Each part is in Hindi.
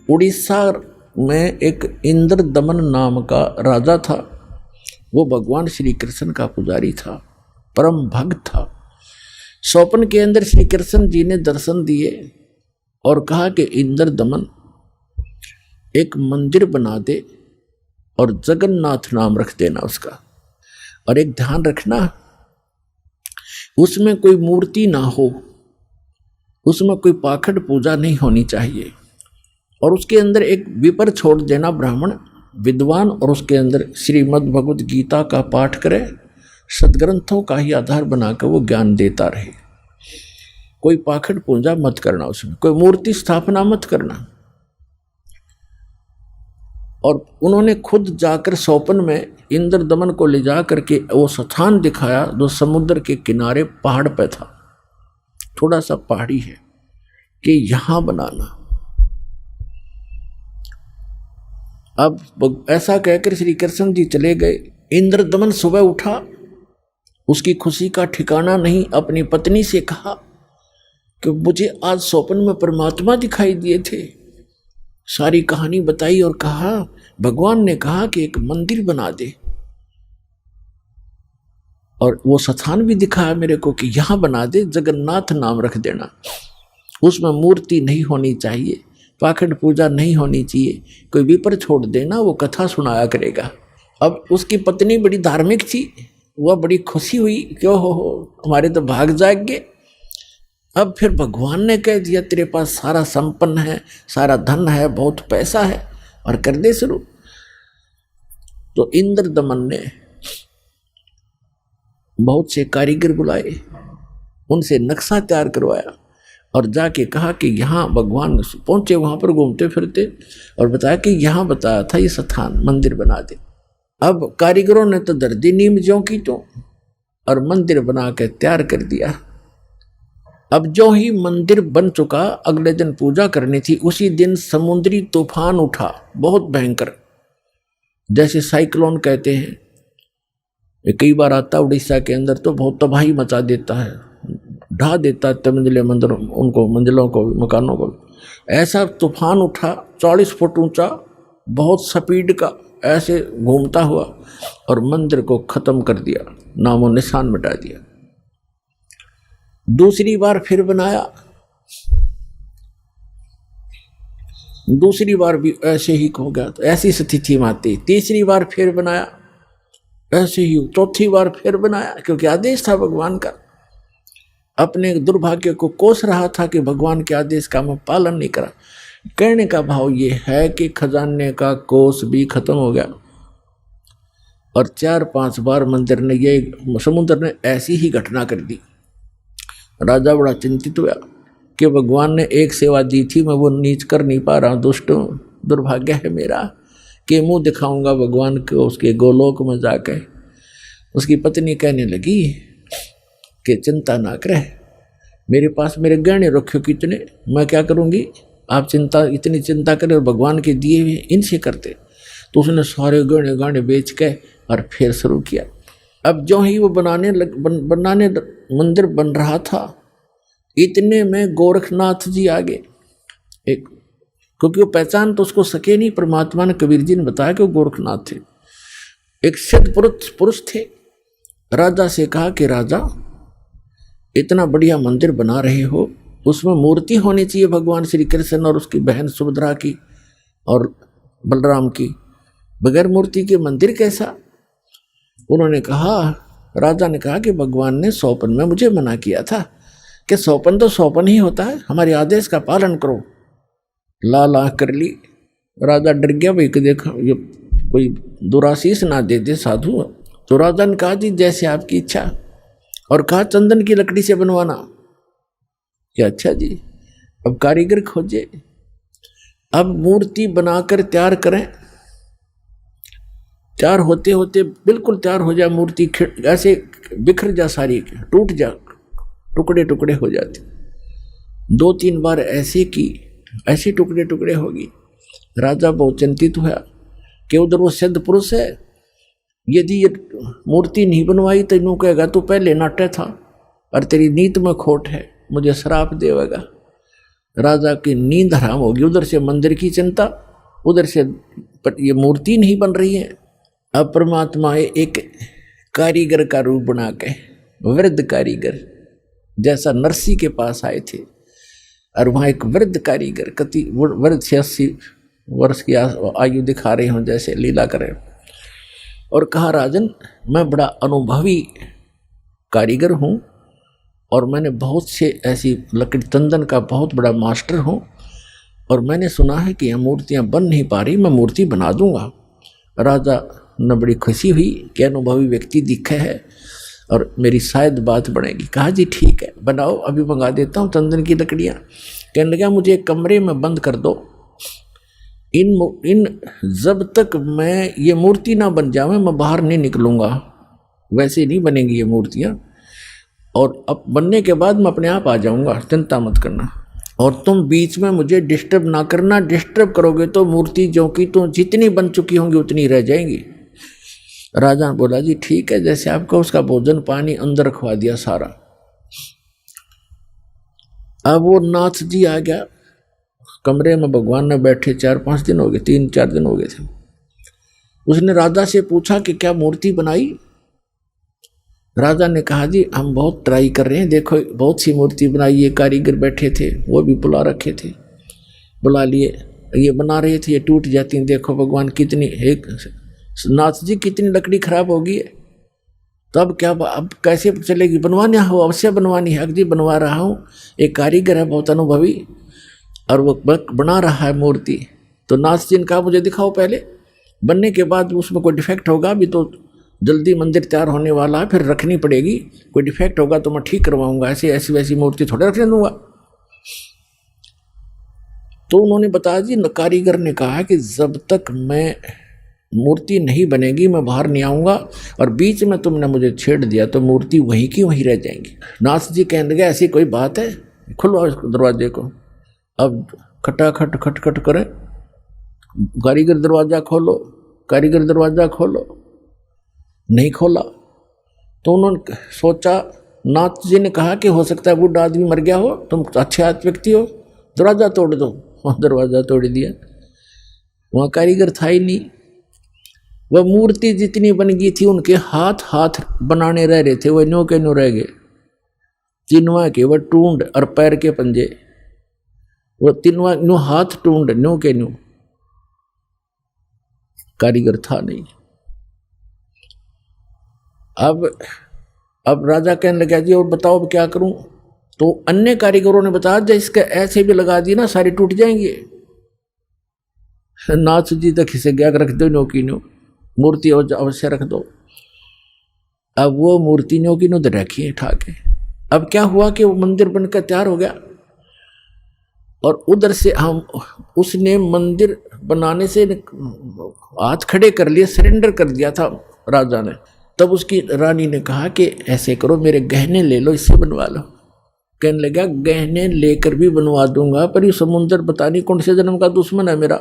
उड़ीसा में एक इंद्र दमन नाम का राजा था। वो भगवान श्री कृष्ण का पुजारी था, परम भक्त था। स्वप्न के अंदर श्री कृष्ण जी ने दर्शन दिए और कहा कि इंद्र दमन एक मंदिर बना दे और जगन्नाथ नाम रख देना उसका, और एक ध्यान रखना उसमें कोई मूर्ति ना हो, उसमें कोई पाखंड पूजा नहीं होनी चाहिए, और उसके अंदर एक विपर छोड़ देना ब्राह्मण विद्वान, और उसके अंदर श्रीमद् भगवद गीता का पाठ करे, सदग्रंथों का ही आधार बनाकर वो ज्ञान देता रहे। कोई पाखंड पूजा मत करना, उसमें कोई मूर्ति स्थापना मत करना। और उन्होंने खुद जाकर स्वप्न में इंद्र दमन को ले जा करके वो स्थान दिखाया जो समुद्र के किनारे पहाड़ पे था, थोड़ा सा पहाड़ी है, कि यहां बनाना। अब ऐसा कहकर श्री कृष्ण जी चले गए। इंद्र दमन सुबह उठा, उसकी खुशी का ठिकाना नहीं। अपनी पत्नी से कहा कि मुझे आज स्वप्न में परमात्मा दिखाई दिए थे। सारी कहानी बताई और कहा भगवान ने कहा कि एक मंदिर बना दे, और वो स्थान भी दिखाया मेरे को कि यहां बना दे, जगन्नाथ नाम रख देना, उसमें मूर्ति नहीं होनी चाहिए, पाखंड पूजा नहीं होनी चाहिए, कोई विपर छोड़ देना, वो कथा सुनाया करेगा। अब उसकी पत्नी बड़ी धार्मिक थी, वह बड़ी खुशी हुई, क्यों हो हमारे तो भाग जाग गए। अब फिर भगवान ने कह दिया तेरे पास सारा संपन्न है, सारा धन है, बहुत पैसा है, और कर दे शुरू। तो इंद्र दमन ने बहुत से कारीगर बुलाए, उनसे नक्शा तैयार करवाया और जाके कहा कि यहाँ भगवान पहुंचे, वहां पर घूमते फिरते, और बताया कि यहाँ बताया था ये स्थान मंदिर बना दे। अब कारीगरों ने तो दर्दी नीम ज्यों की तो, और मंदिर बना के तैयार कर दिया। अब जो ही मंदिर बन चुका, अगले दिन पूजा करनी थी। उसी दिन समुद्री तूफान उठा, बहुत भयंकर, जैसे साइक्लोन कहते हैं। ये कई बार आता उड़ीसा के अंदर, तो बहुत तबाही मचा देता है, ढा देता है मंजिले मंदिरों उनको, मंजिलों को, मकानों को। ऐसा तूफान उठा 40 फुट ऊंचा, बहुत स्पीड का, ऐसे घूमता हुआ, और मंदिर को खत्म कर दिया, नामो निशान मिटा दिया। दूसरी बार फिर बनाया, दूसरी बार भी ऐसे ही हो गया, तो ऐसी स्थिति में आती। तीसरी बार फिर बनाया, ऐसे ही। चौथी बार फिर बनाया, क्योंकि आदेश था भगवान का। अपने दुर्भाग्य को कोस रहा था कि भगवान के आदेश का मैं पालन नहीं करा। कहने का भाव ये है कि खजाने का कोस भी खत्म हो गया, और 4-5 बार मंदिर ने, ये समुद्र ने ऐसी ही घटना कर दी। राजा बड़ा चिंतित हुआ कि भगवान ने एक सेवा दी थी, मैं वो नीच कर नहीं पा रहा, दुष्ट हूँ, दुर्भाग्य है मेरा कि मुंह दिखाऊंगा भगवान को उसके गोलोक में जाकर। उसकी पत्नी कहने लगी कि चिंता ना करे, मेरे पास मेरे गहने रखे कितने, मैं क्या करूँगी, आप इतनी चिंता करें, और भगवान के दिए हुए इनसे करते। तो उसने सारे गहने गाने बेच के और फिर शुरू किया। अब जो ही वो बनाने मंदिर बन रहा था, इतने में गोरखनाथ जी आ गए। एक, क्योंकि वो पहचान तो उसको सके नहीं, परमात्मा ने, कबीर जी ने बताया कि वो गोरखनाथ थे। एक सिद्ध पुरुष थे। राजा से कहा कि राजा, इतना बढ़िया मंदिर बना रहे हो, उसमें मूर्ति होनी चाहिए भगवान श्री कृष्ण और उसकी बहन सुभद्रा की और बलराम की, बगैर मूर्ति के मंदिर कैसा। उन्होंने कहा, राजा ने कहा कि भगवान ने स्वप्न में मुझे मना किया था कि स्वप्न तो स्वप्न ही होता है, हमारे आदेश का पालन करो। ला कर ली। राजा डर गया, भाई कि देखो ये कोई दुराशीष ना दे दे साधु। तो राजा ने कहा जी जैसे आपकी इच्छा, और कहा चंदन की लकड़ी से बनवाना। क्या अच्छा जी। अब कारीगर खोजे, अब मूर्ति बनाकर तैयार करें। तैयार होते होते बिल्कुल तैयार हो जाए मूर्ति, ऐसे बिखर जा, सारी टूट जा, टुकड़े टुकड़े हो जाते। 2-3 बार ऐसे की, ऐसे टुकड़े टुकड़े होगी। राजा बहुत चिंतित हुआ कि उधर वो सिद्ध पुरुष है, यदि ये मूर्ति नहीं बनवाई तो इन्हों कहेगा तू पहले नाट्य था और तेरी नीत में खोट है, मुझे श्राप देगा। राजा की नींद हराम होगी। उधर से मंदिर की चिंता, उधर से ये मूर्ति नहीं बन रही है। अब परमात्मा एक कारीगर का रूप बना के, वृद्ध कारीगर जैसा नरसी के पास आए थे, और वहाँ एक वृद्ध कारीगर कति वृद्ध 86 वर्ष की आयु दिखा रहे हों जैसे लीला करें, और कहा राजन मैं बड़ा अनुभवी कारीगर हूँ और मैंने बहुत से ऐसी लकड़ी तंदन का बहुत बड़ा मास्टर हूँ, और मैंने सुना है कि यह मूर्तियाँ बन नहीं पा रही, मैं मूर्ति बना दूंगा। राजा ने बड़ी खुशी हुई कि अनुभवी व्यक्ति दिखा है और मेरी शायद बात बनेगी। कहा जी ठीक है बनाओ, अभी मंगा देता हूँ तंदन की लकड़ियाँ। कहने लगा मुझे एक कमरे में बंद कर दो, इन जब तक मैं ये मूर्ति ना बन जावे मैं बाहर नहीं निकलूँगा, वैसे नहीं बनेंगी ये मूर्तियाँ, और अब बनने के बाद मैं अपने आप आ जाऊँगा, चिंता मत करना, और तुम बीच में मुझे डिस्टर्ब ना करना, डिस्टर्ब करोगे तो मूर्ति जो कि तो जितनी बन चुकी होंगी उतनी रह जाएंगी। राजा बोला जी ठीक है जैसे आपको, उसका भोजन पानी अंदर रखवा दिया सारा। अब वो नाथ जी आ गया कमरे में, भगवान ने बैठे 4-5 दिन हो गए, 3-4 दिन हो गए थे। उसने राजा से पूछा कि क्या मूर्ति बनाई? राजा ने कहा जी हम बहुत ट्राई कर रहे हैं, देखो बहुत सी मूर्ति बनाई, ये कारीगर बैठे थे वो भी बुला रखे थे, बुला लिए, ये बना रहे थे, ये टूट जाती, देखो भगवान कितनी, एक नाथ जी कितनी लकड़ी खराब होगी है, तब क्या अब कैसे चलेगी? बनवानी हो अवश्य बनवानी है, अगली बनवा रहा हूँ, एक कारीगर है बहुत अनुभवी और वो बना रहा है मूर्ति। तो नाथ जी ने कहा मुझे दिखाओ पहले, बनने के बाद उसमें कोई डिफेक्ट होगा, अभी तो जल्दी मंदिर तैयार होने वाला है, फिर रखनी पड़ेगी, कोई डिफेक्ट होगा तो मैं ठीक करवाऊंगा, ऐसी ऐसी वैसी मूर्ति थोड़े रखने दूंगा। तो उन्होंने बताया जी कारीगर ने कहा कि जब तक मैं मूर्ति नहीं बनेगी मैं बाहर नहीं आऊंगा, और बीच में तुमने मुझे छेड़ दिया तो मूर्ति वहीं की वहीं रह जाएंगी। नाथ जी कहने लगे ऐसी कोई बात है, खुलवाओ इस दरवाजे को। अब खटाखट खटखट करे, कारीगर दरवाजा खोलो, कारीगर दरवाजा खोलो, नहीं खोला। तो उन्होंने सोचा, नाथ जी ने कहा कि हो सकता है बूढ़ा आदमी मर गया हो, तुम अच्छे व्यक्ति हो, दरवाजा तोड़ दो। वहाँ दरवाजा तोड़ दिया, वहाँ कारीगर था ही नहीं। वह मूर्ति जितनी बन गई थी उनके हाथ हाथ बनाने रह रहे थे, वह न्यो के न्यो रह गए, तिनवा के वह टूंड और पैर के पंजे, वह तिनवा न्यो हाथ टूंड न्यो के न्यो, कारीगर था नहीं। अब राजा कहने लगा जी और बताओ अब क्या करूं? तो अन्य कारीगरों ने बताया जब इसके ऐसे भी लगा दी ना सारी टूट जाएंगे। नाथ जी तक इसे गया रख दो, नो की नो मूर्ति अवश्य रख दो। अब वो मूर्ति नो की नो तो रखी उठा के। अब क्या हुआ कि वो मंदिर बनकर तैयार हो गया, और उधर से हम उसने मंदिर बनाने से हाथ खड़े कर लिए, सरेंडर कर दिया था राजा ने। तब उसकी रानी ने कहा कि ऐसे करो मेरे गहने ले लो, इससे बनवा लो। कहने लगा गहने लेकर भी बनवा दूंगा, पर ये समुंदर पता नहीं कौन से जन्म का दुश्मन है मेरा,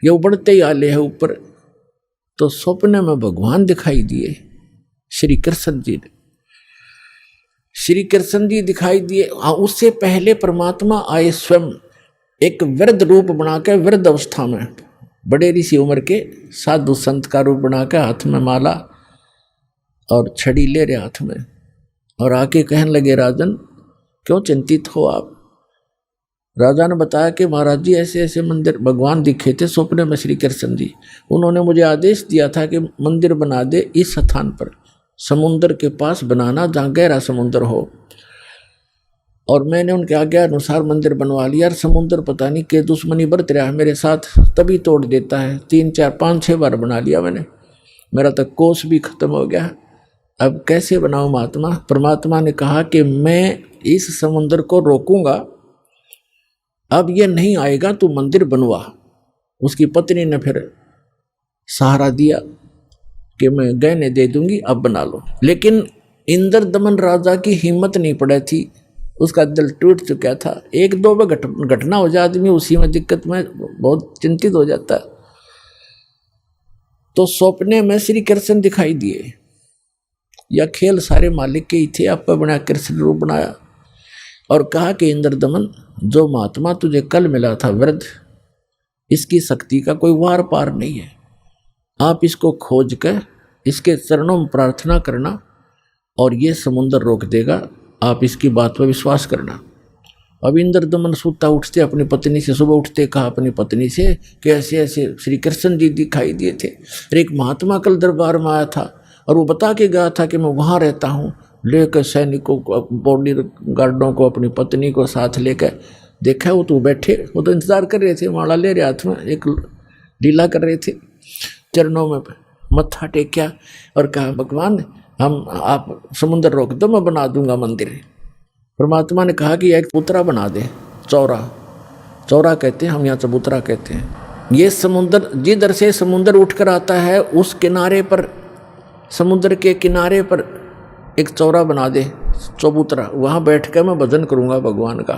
ये उबड़ते ही आले है ऊपर। तो स्वप्न में भगवान दिखाई दिए, श्री कृष्ण जी ने, श्री कृष्ण जी दिखाई दिए। उससे पहले परमात्मा आए स्वयं एक वृद्ध रूप बनाकर, वृद्ध अवस्था में बड़े ऋषि उम्र के साधु संत का रूप बनाकर, हाथ में माला और छड़ी ले रहे हाथ में, और आके कहने लगे राजन क्यों चिंतित हो आप? राजा ने बताया कि महाराज जी ऐसे ऐसे मंदिर भगवान दिखे थे स्वप्न में श्री कृष्ण जी, उन्होंने मुझे आदेश दिया था कि मंदिर बना दे इस स्थान पर, समुद्र के पास बनाना जहाँ गहरा समुद्र हो, और मैंने उनके आज्ञा अनुसार मंदिर बनवा लिया। और समुद्र पता नहीं के दुश्मनी बरत रहा है मेरे साथ, तभी तोड़ देता है, 3 4 5 6 बार बना लिया मैंने, मेरा तो कोष भी खत्म हो गया। अब कैसे बनाऊं महात्मा? परमात्मा ने कहा कि मैं इस समुद्र को रोकूंगा, अब ये नहीं आएगा, तू मंदिर बनवा। उसकी पत्नी ने फिर सहारा दिया कि मैं गहने दे दूंगी, अब बना लो। लेकिन इंद्र दमन राजा की हिम्मत नहीं पड़ी थी, उसका दिल टूट चुका था। 1-2 बार घटना हो जाए आदमी उसी में दिक्कत में बहुत चिंतित हो जाता है। तो सपने में श्री कृष्ण दिखाई दिए, या खेल सारे मालिक के ही थे, आप पर बना कृष्ण रूप बनाया, और कहा कि इंद्रदमन, जो महात्मा तुझे कल मिला था वृद्ध, इसकी शक्ति का कोई वार पार नहीं है। आप इसको खोज कर इसके चरणों में प्रार्थना करना और ये समुद्र रोक देगा। आप इसकी बात पर विश्वास करना। अब इंद्रदमन सूता उठते अपनी पत्नी से, सुबह उठते कहा अपनी पत्नी से कि ऐसे ऐसे श्री कृष्ण जी दिखाई दिए थे और एक महात्मा कल दरबार में आया था और वो बता के गया था कि मैं वहाँ रहता हूँ। लेकर सैनिकों को, बॉडी गार्डों को, अपनी पत्नी को साथ लेकर देखा। वो तो बैठे, वो तो इंतजार कर रहे थे, माला ले रहे हाथ में, एक लीला कर रहे थे। चरणों में मत्था टेक्या और कहा भगवान आप समुद्र रोक दो, मैं बना दूंगा मंदिर। परमात्मा ने कहा कि एक चबूतरा बना दे, चौरा कहते हैं हम यहाँ, चबूतरा कहते हैं। ये समुद्र जिधर से समुद्र उठकर आता है उस किनारे पर, समुद्र के किनारे पर एक चौरा बना दे, चबूतरा, वहाँ बैठ कर मैं भजन करूँगा भगवान का।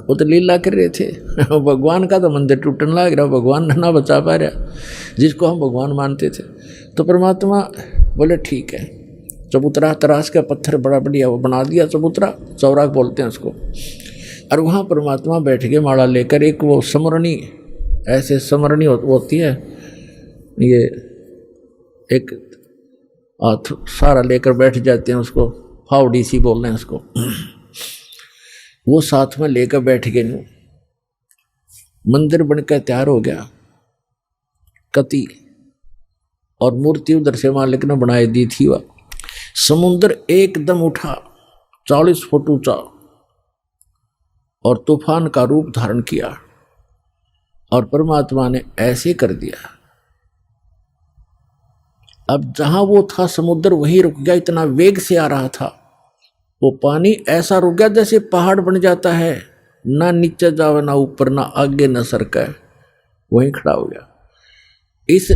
वो तो लीला कर रहे थे, भगवान का तो मंदिर टूटने लग रहा, भगवान ना बचा पा रहा जिसको हम भगवान मानते थे। तो परमात्मा बोले ठीक है, चबूतरा तराश का पत्थर बड़ा बढ़िया वो बना दिया, चबूतरा, चौरा बोलते हैं उसको। और वहाँ परमात्मा बैठ के माला लेकर, एक वो समरणी, ऐसे समरणी होती है, ये एक हाथ सारा लेकर बैठ जाते हैं, उसको फावड़ी सी बोल रहे हैं उसको। वो साथ में लेकर बैठ गए, मंदिर बनकर तैयार हो गया कति, और मूर्ति उधर से मालिक ने बनाई दी थी। वह समुद्र एकदम उठा 40 फुट ऊंचा और तूफान का रूप धारण किया और परमात्मा ने ऐसे कर दिया। अब जहां वो था समुद्र वहीं रुक गया, इतना वेग से आ रहा था वो पानी, ऐसा रुक गया जैसे पहाड़ बन जाता है, ना नीचे जावे ना ऊपर, ना आगे ना सरका, वहीं खड़ा हो गया। इस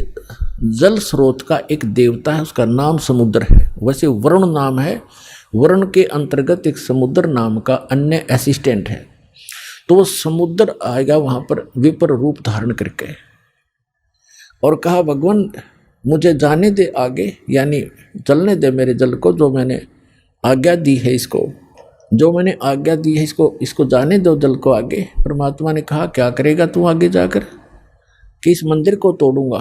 जल स्रोत का एक देवता है, उसका नाम समुद्र है। वैसे वरुण नाम है, वरुण के अंतर्गत एक समुद्र नाम का अन्य असिस्टेंट है। तो वो समुद्र आएगा वहां पर विपर रूप धारण करके और कहा भगवान मुझे जाने दे आगे, यानी चलने दे मेरे जल को, जो मैंने आज्ञा दी है इसको, जो मैंने आज्ञा दी है इसको जाने दो जल को आगे। परमात्मा ने कहा क्या करेगा तू आगे जाकर, कि इस मंदिर को तोड़ूंगा।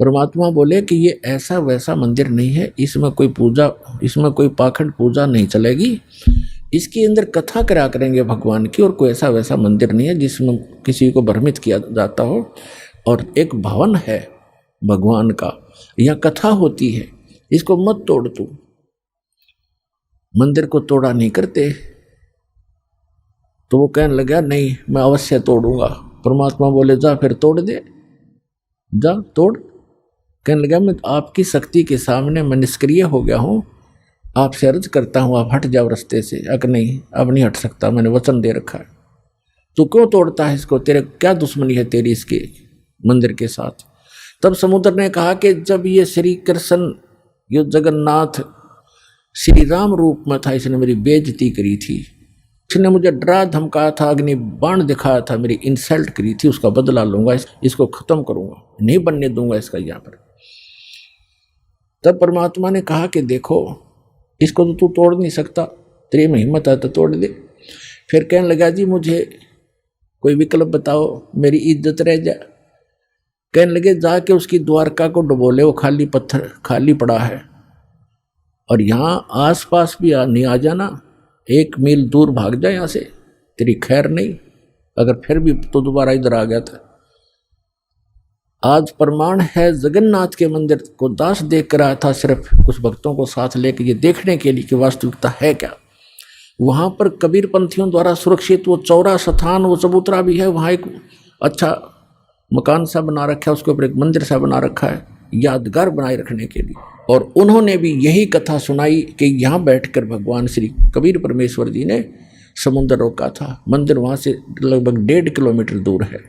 परमात्मा बोले कि ये ऐसा वैसा मंदिर नहीं है, इसमें कोई पूजा, इसमें कोई पाखंड पूजा नहीं चलेगी, इसके अंदर कथा करा करेंगे भगवान की, और कोई ऐसा वैसा मंदिर नहीं है जिसमें किसी को भ्रमित किया जाता हो। और एक भवन है भगवान का, यहाँ कथा होती है, इसको मत तोड़ तू। मंदिर को तोड़ा नहीं करते। तो वो कहने लगा नहीं मैं अवश्य तोड़ूंगा। परमात्मा बोले जा फिर तोड़ दे, जा तोड़। कहने लगा मैं आपकी शक्ति के सामने मैं निष्क्रिय हो गया हूँ, आपसे अर्ज करता हूँ आप हट जाओ रास्ते से। अगर नहीं अब नहीं हट सकता, मैंने वचन दे रखा है। तू क्यों तोड़ता है इसको, तेरे क्या दुश्मनी है तेरी इसके मंदिर के साथ। तब समुद्र ने कहा कि जब ये श्री कृष्ण, ये जगन्नाथ श्री राम रूप में था, इसने मेरी बेइज्जती करी थी, इसने मुझे डरा धमकाया था, अग्नि बाण दिखाया था, मेरी इंसल्ट करी थी, उसका बदला लूंगा, इसको खत्म करूंगा, नहीं बनने दूंगा इसका यहाँ पर। तब परमात्मा ने कहा कि देखो इसको तो तू तोड़ नहीं सकता, तेरी में हिम्मत है तो तोड़ दे। फिर कहने लगा जी मुझे कोई विकल्प बताओ, मेरी इज्जत रह जाए। कहने लगे जाके उसकी द्वारका को डुबोले, वो खाली पत्थर खाली पड़ा है, और यहाँ आसपास भी नहीं आ जाना, 1 मील दूर भाग जाए यहाँ से, तेरी खैर नहीं। अगर फिर भी तो दोबारा इधर आ गया था। आज प्रमाण है जगन्नाथ के मंदिर को दास देख कर आया था, सिर्फ कुछ भक्तों को साथ लेकर ये देखने के लिए कि वास्तविकता है क्या। वहाँ पर कबीर पंथियों द्वारा सुरक्षित वो चौरा स्थान, वो चबूतरा भी है, वहाँ एक अच्छा मकान सा बना रखा है, उसके ऊपर एक मंदिर सा बना रखा है यादगार बनाए रखने के लिए। और उन्होंने भी यही कथा सुनाई कि यहाँ बैठकर भगवान श्री कबीर परमेश्वर जी ने समुद्र रोका था। मंदिर वहाँ से लगभग 1.5 किलोमीटर दूर है।